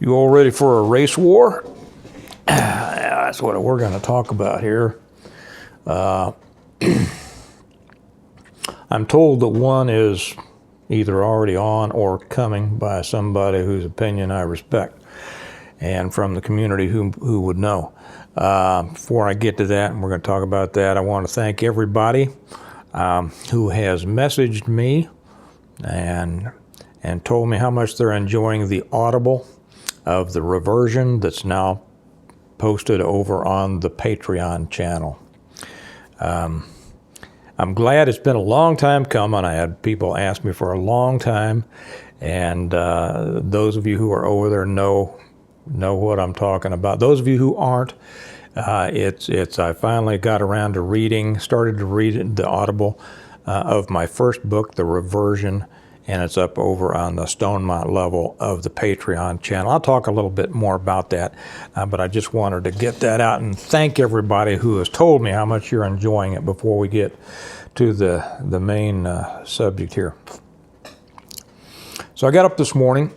You all ready for a race war? That's what we're going to talk about here. I'm told that one is either already on or coming by somebody whose opinion I respect, and from the community who would know. Before I get to that, and we're going to talk about that, I want to thank everybody who has messaged me and told me how much they're enjoying the Audible of the reversion that's now posted over on the Patreon channel. I'm glad. It's been a long time coming. I had people ask me for a long time, and those of you who are over there know what I'm talking about. Those of you who aren't, I finally got around to started to read the Audible of my first book, The Reversion, and it's up over on the Stonemont level of the Patreon channel. I'll talk a little bit more about that, but I just wanted to get that out and thank everybody who has told me how much you're enjoying it before we get to the main subject here. So I got up this morning,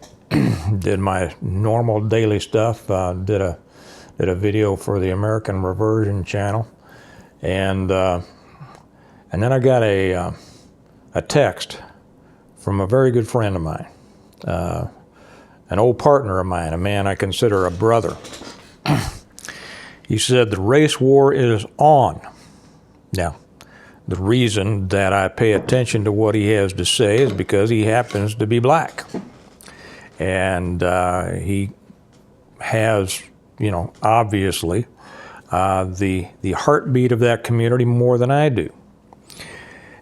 did my normal daily stuff, did a video for the American Reversion channel, and then I got a text from a very good friend of mine, an old partner of mine, a man I consider a brother. He said, the race war is on. Now, the reason that I pay attention to what he has to say is because he happens to be black. And he has, obviously, the heartbeat of that community more than I do.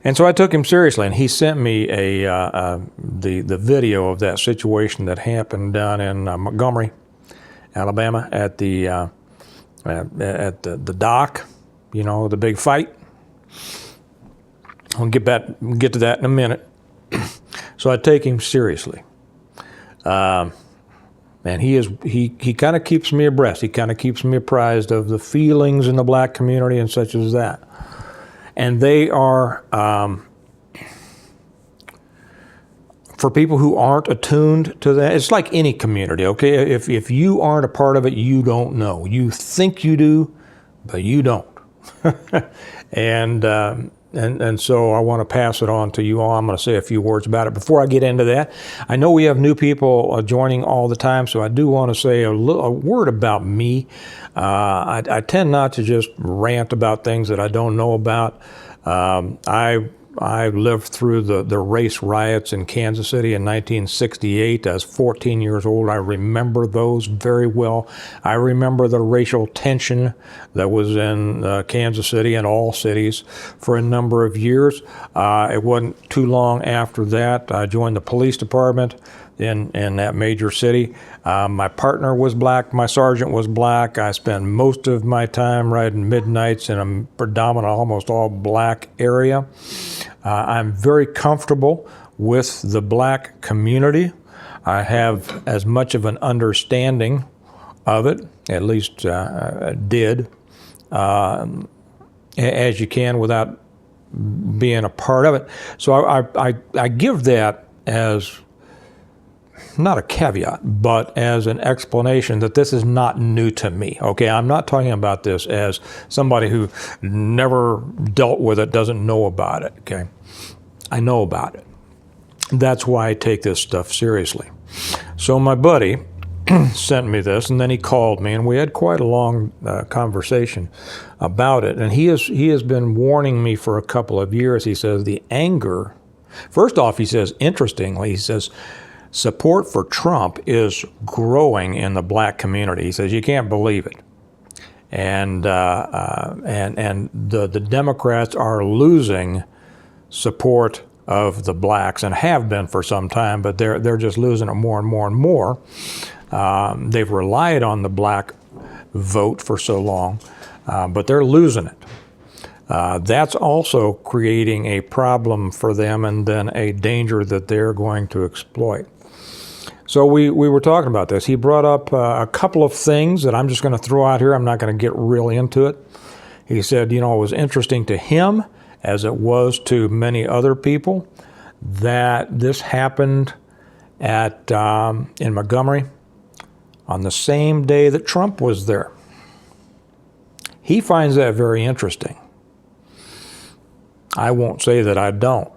And so I took him seriously, and he sent me the video of that situation that happened down in Montgomery, Alabama, at the dock, the big fight. I'll get to that in a minute. So I take him seriously, and he kind of keeps me abreast. He kind of keeps me apprised of the feelings in the black community and such as that. And they are, for people who aren't attuned to that, it's like any community, okay? If you aren't a part of it, you don't know. You think you do, but you don't. And so I want to pass it on to you all. I'm going to say a few words about it. Before I get into that, I know we have new people joining all the time, so I do want to say a word about me. I tend not to just rant about things that I don't know about. I lived through the race riots in Kansas City in 1968. I was 14 years old. I remember those very well. I remember the racial tension that was in Kansas City and all cities for a number of years. It wasn't too long after that I joined the police department in that major city. My partner was black. My sergeant was black. I spent most of my time riding midnights in a predominant, almost all black area. I'm very comfortable with the black community. I have as much of an understanding of it, at least did, as you can without being a part of it. So I give that as not a caveat, but as an explanation that this is not new to me, okay? I'm not talking about this as somebody who never dealt with it, doesn't know about it, okay? I know about it. That's why I take this stuff seriously. So my buddy sent me this, and then he called me, and we had quite a long conversation about it. And he has been warning me for a couple of years. He says the anger, first off, he says, interestingly, he says, support for Trump is growing in the black community. He says, you can't believe it. And the Democrats are losing support of the blacks and have been for some time, but they're just losing it more and more and more. They've relied on the black vote for so long, but they're losing it. That's also creating a problem for them and then a danger that they're going to exploit. So we were talking about this. He brought up a couple of things that I'm just going to throw out here. I'm not going to get really into it. He said, it was interesting to him, as it was to many other people, that this happened in Montgomery on the same day that Trump was there. He finds that very interesting. I won't say that I don't.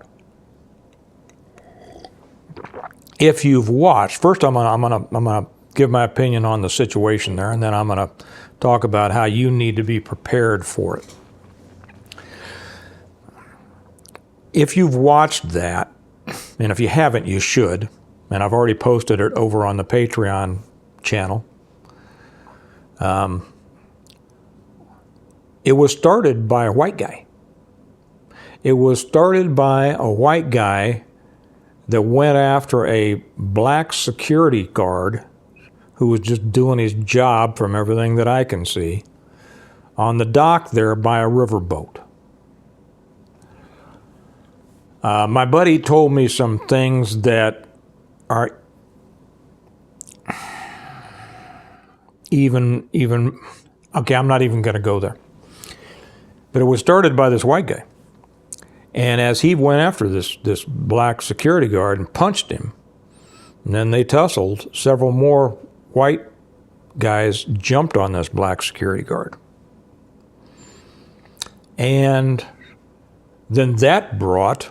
If you've watched, first I'm gonna give my opinion on the situation there, and then I'm gonna talk about how you need to be prepared for it. If you've watched that, and if you haven't, you should, and I've already posted it over on the Patreon channel. It was started by a white guy. It was started by a white guy that went after a black security guard who was just doing his job, from everything that I can see, on the dock there by a riverboat. My buddy told me some things that are even, okay, I'm not even going to go there. But it was started by this white guy. And as he went after this black security guard and punched him, and then they tussled, several more white guys jumped on this black security guard. And then that brought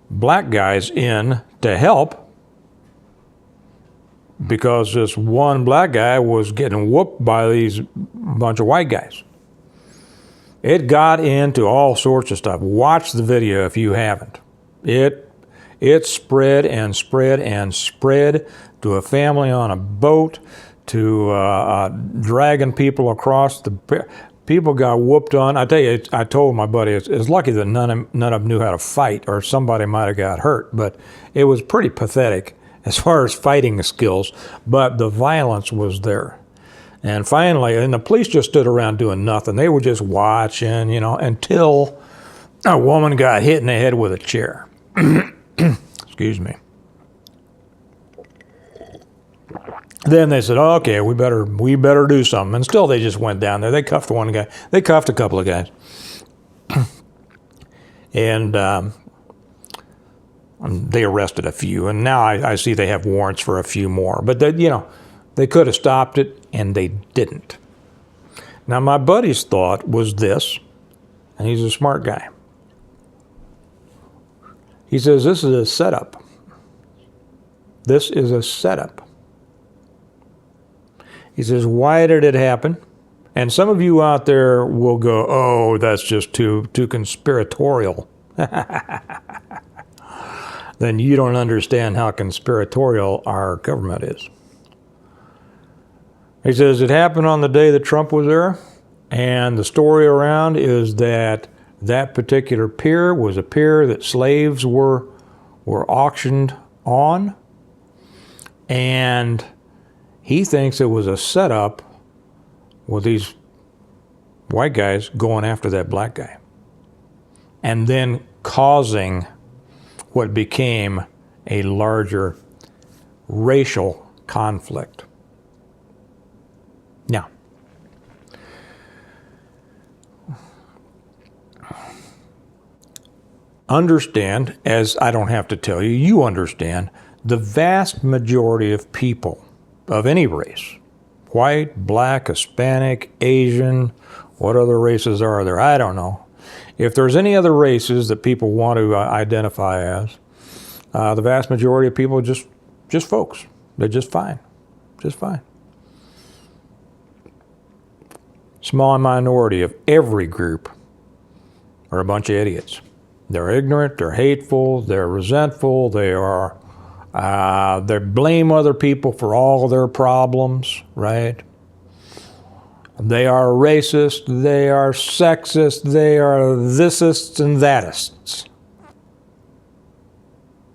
black guys in to help, because this one black guy was getting whooped by these bunch of white guys. It got into all sorts of stuff. Watch the video if you haven't. It spread and spread and spread to a family on a boat, to dragging people across the... People got whooped on. I tell you, I told my buddy, it's lucky that none of them knew how to fight, or somebody might have got hurt, but it was pretty pathetic as far as fighting skills, but the violence was there. And finally, and the police just stood around doing nothing. They were just watching, until a woman got hit in the head with a chair. Excuse me. Then they said, oh, okay, we better do something. And still they just went down there. They cuffed one guy. They cuffed a couple of guys. And they arrested a few. And now I see they have warrants for a few more. But they could have stopped it, and they didn't. Now, my buddy's thought was this, and he's a smart guy. He says, this is a setup. This is a setup. He says, why did it happen? And some of you out there will go, oh, that's just too conspiratorial. Then you don't understand how conspiratorial our government is. He says it happened on the day that Trump was there, and the story around is that particular pier was a pier that slaves were auctioned on, and he thinks it was a setup with these white guys going after that black guy, and then causing what became a larger racial conflict. Now, understand, as I don't have to tell you, you understand, the vast majority of people of any race, white, black, Hispanic, Asian, what other races are there? I don't know. If there's any other races that people want to identify as, the vast majority of people are just folks. They're just fine. Just fine. Small minority of every group are a bunch of idiots. They're ignorant, they're hateful, they're resentful, they blame other people for all their problems, right? They are racist, they are sexist, they are thisists and thatists.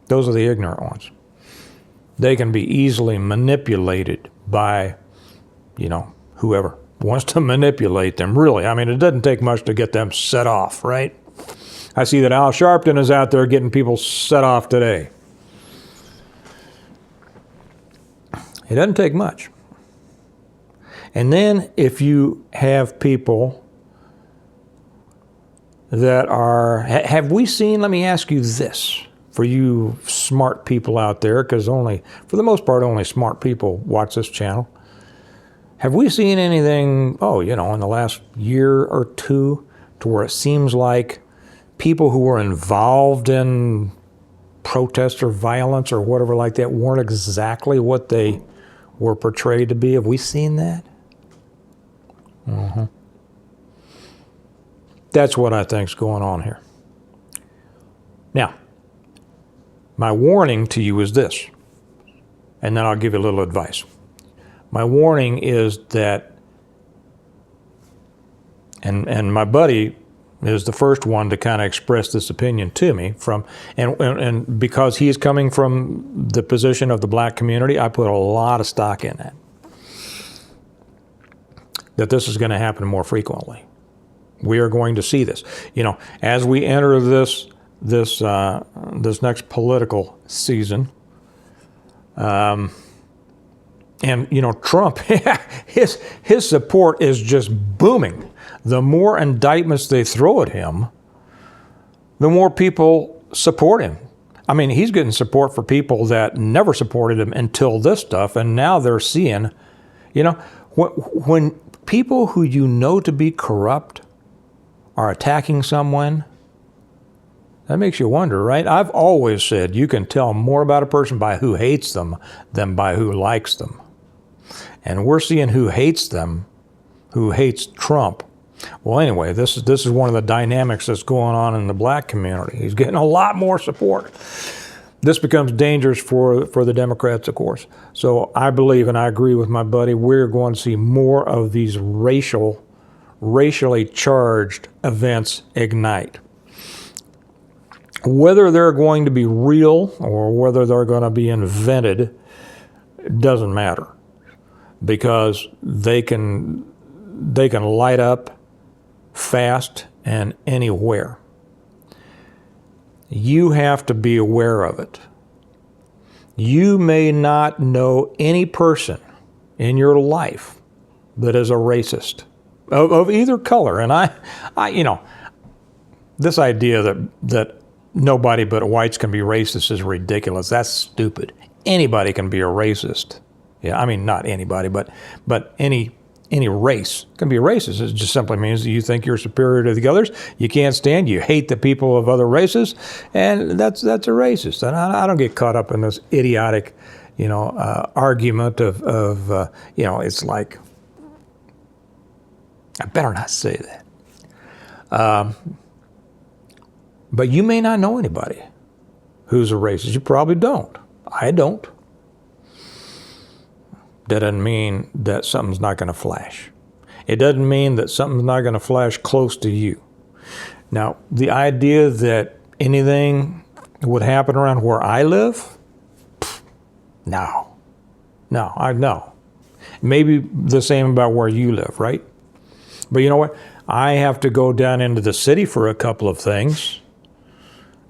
Those are the ignorant ones. They can be easily manipulated by, whoever wants to manipulate them, really. I mean, it doesn't take much to get them set off, right? I see that Al Sharpton is out there getting people set off today. It doesn't take much. And then if you have people that are, have we seen, let me ask you this for you smart people out there, because for the most part, only smart people watch this channel. Have we seen anything, in the last year or two, to where it seems like people who were involved in protest or violence or whatever like that weren't exactly what they were portrayed to be? Have we seen that? That's what I think's going on here. Now, my warning to you is this, and then I'll give you a little advice. My warning is that, and my buddy is the first one to kind of express this opinion to me and because he's coming from the position of the black community, I put a lot of stock in that this is going to happen more frequently. We are going to see this. As we enter this next political season, and Trump, his support is just booming. The more indictments they throw at him, the more people support him. I mean, he's getting support for people that never supported him until this stuff, and now they're seeing, when people who you know to be corrupt are attacking someone, that makes you wonder, right? I've always said you can tell more about a person by who hates them than by who likes them. And we're seeing who hates them, who hates Trump. Well, anyway, this is one of the dynamics that's going on in the black community. He's getting a lot more support. This becomes dangerous for the Democrats, of course. So I believe, and I agree with my buddy, we're going to see more of these racially charged events ignite. Whether they're going to be real or whether they're going to be invented, it doesn't matter, because they can light up fast and anywhere. You have to be aware of it. You may not know any person in your life that is a racist of either color. And I this idea that nobody but whites can be racist is ridiculous. That's stupid. Anybody can be a racist. Yeah, I mean, not anybody, but any race can be a racist. It just simply means that you think you're superior to the others. You can't stand, you hate the people of other races, and that's a racist. And I don't get caught up in this idiotic, argument of it's like, I better not say that. But you may not know anybody who's a racist. You probably don't. I don't. That doesn't mean that something's not going to flash. It doesn't mean that something's not going to flash close to you. Now, the idea that anything would happen around where I live, no. I know. Maybe the same about where you live, right? But you know what? I have to go down into the city for a couple of things,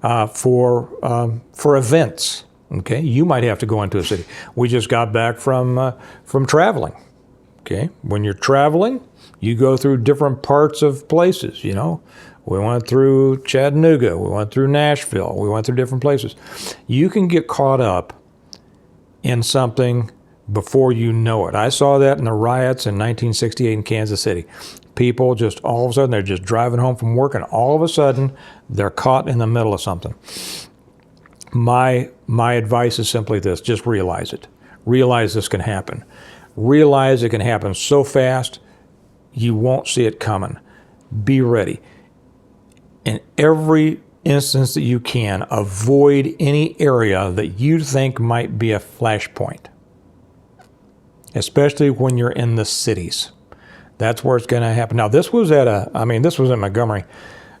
for events. Okay, you might have to go into a city. We just got back from traveling. Okay, when you're traveling, you go through different parts of places. We went through Chattanooga, we went through Nashville, we went through different places. You can get caught up in something before you know it. I saw that in the riots in 1968 in Kansas City. People just all of a sudden, they're just driving home from work, and all of a sudden they're caught in the middle of something. My advice is simply this: just realize it. Realize this can happen. Realize it can happen so fast you won't see it coming. Be ready. In every instance that you can, avoid any area that you think might be a flashpoint, especially when you're in the cities. That's where it's going to happen. Now, this was in Montgomery,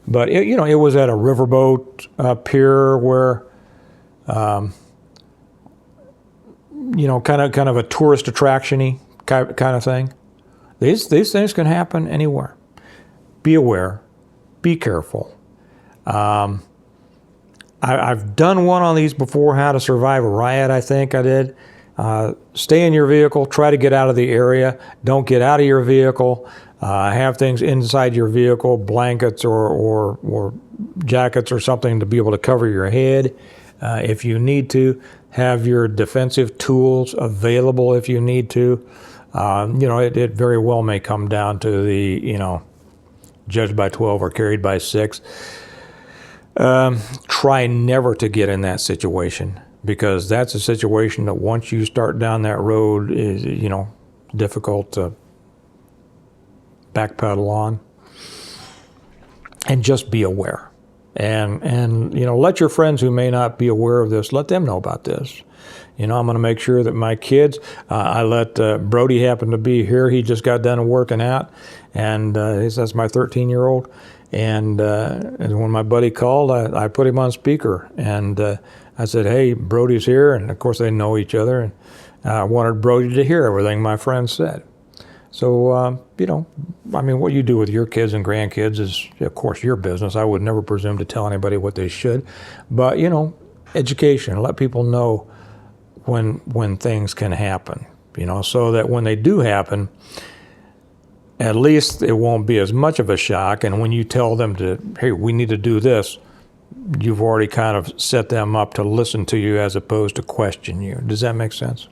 but it was at a riverboat pier where, kind of a tourist attraction-y kind of thing. These things can happen anywhere. Be aware. Be careful. I've done one on these before, how to survive a riot, I think I did. Stay in your vehicle. Try to get out of the area. Don't get out of your vehicle. Have things inside your vehicle, blankets or jackets or something to be able to cover your head. if you need to. Have your defensive tools available if you need to. It very well may come down to the, judged by 12 or carried by 6. Try never to get in that situation, because that's a situation that once you start down that road is, difficult to backpedal on. And just be aware. And let your friends who may not be aware of this, let them know about this. I'm going to make sure that my kids, I let Brody happen to be here. He just got done working out, and that's my 13-year-old. And when my buddy called, I put him on speaker, and I said, "Hey, Brody's here." And of course they know each other, and I wanted Brody to hear everything my friend said. So, what you do with your kids and grandkids is, of course, your business. I would never presume to tell anybody what they should. But, education, let people know when things can happen, so that when they do happen, at least it won't be as much of a shock. And when you tell them hey, we need to do this, you've already kind of set them up to listen to you as opposed to question you. Does that make sense?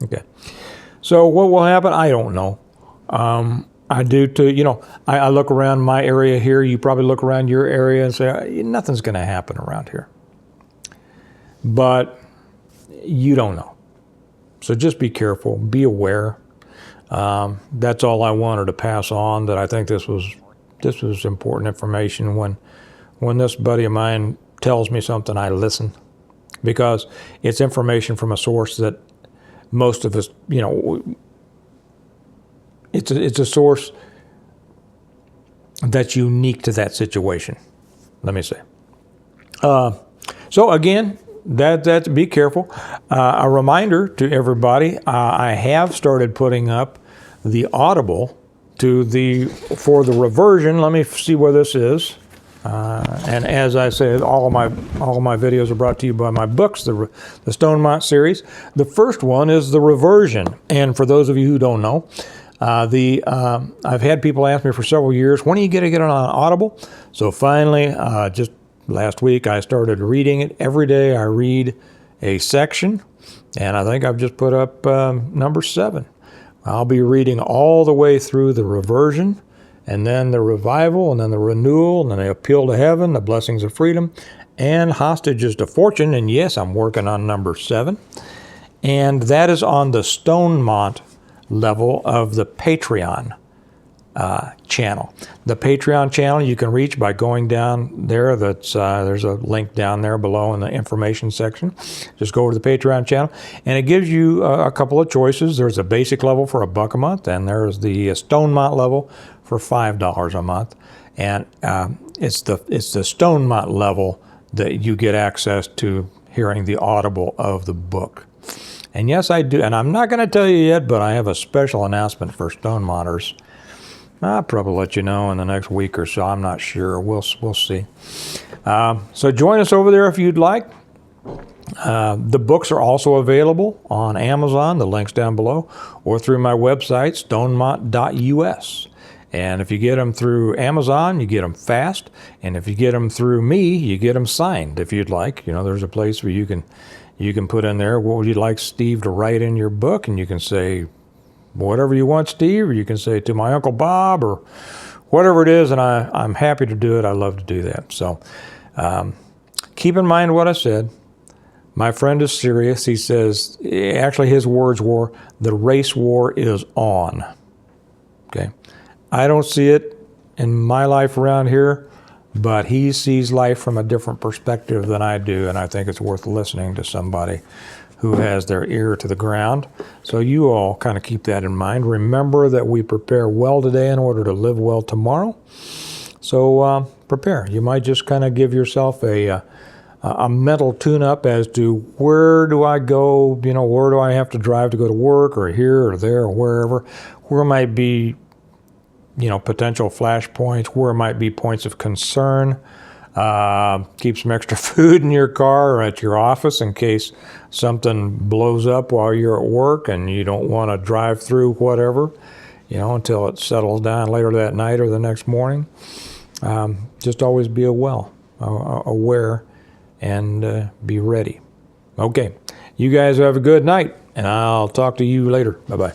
Okay. So what will happen? I don't know. I do too. I look around my area here. You probably look around your area and say, nothing's going to happen around here. But you don't know. So just be careful. Be aware. That's all I wanted to pass on, that I think this was important information. When this buddy of mine tells me something, I listen, because it's information from a source that most of us, it's a source that's unique to that situation, let me say. So again, that's be careful. A reminder to everybody, I have started putting up the Audible for the reversion. Let me see where this is. And as I said, all of my videos are brought to you by my books, the Stonemont series. The first one is the reversion. And for those of you who don't know, I've had people ask me for several years, when are you going to get it on Audible? So finally, just last week, I started reading it. Every day I read a section, and I think I've just put up number 7. I'll be reading all the way through the reversion, and then the revival, and then the renewal, and then the appeal to heaven, the blessings of freedom, and hostages to fortune. And yes, I'm working on number 7. And that is on the Stonemont level of the Patreon channel. The Patreon channel you can reach by going down there. There's a link down there below in the information section. Just go over to the Patreon channel, and it gives you a couple of choices. There's a basic level for $1 a month, and there's the Stonemont level for $5 a month. And it's the Stonemont level that you get access to hearing the Audible of the book. And yes, I do. And I'm not going to tell you yet, but I have a special announcement for Stonemonters. I'll probably let you know in the next week or so. I'm not sure. We'll see. So join us over there if you'd like. The books are also available on Amazon, the link's down below, or through my website, stonemont.us. And if you get them through Amazon, you get them fast. And if you get them through me, you get them signed if you'd like. There's a place where you can put in there, what would you like Steve to write in your book? And you can say, whatever you want, Steve, or you can say to my Uncle Bob, or whatever it is, and I'm happy to do it. I love to do that. So keep in mind what I said. My friend is serious. He says, actually his words were, the race war is on. Okay. I don't see it in my life around here, but he sees life from a different perspective than I do, and I think it's worth listening to somebody who has their ear to the ground. So you all kind of keep that in mind. Remember that we prepare well today in order to live well tomorrow. So prepare. You might just kind of give yourself a mental tune-up as to where do I go, where do I have to drive to go to work, or here or there or wherever. Where might be, potential flashpoints, where might be points of concern. Keep some extra food in your car or at your office in case something blows up while you're at work and you don't want to drive through whatever, until it settles down later that night or the next morning. Just always be aware and be ready. Okay, you guys have a good night, and I'll talk to you later. Bye-bye.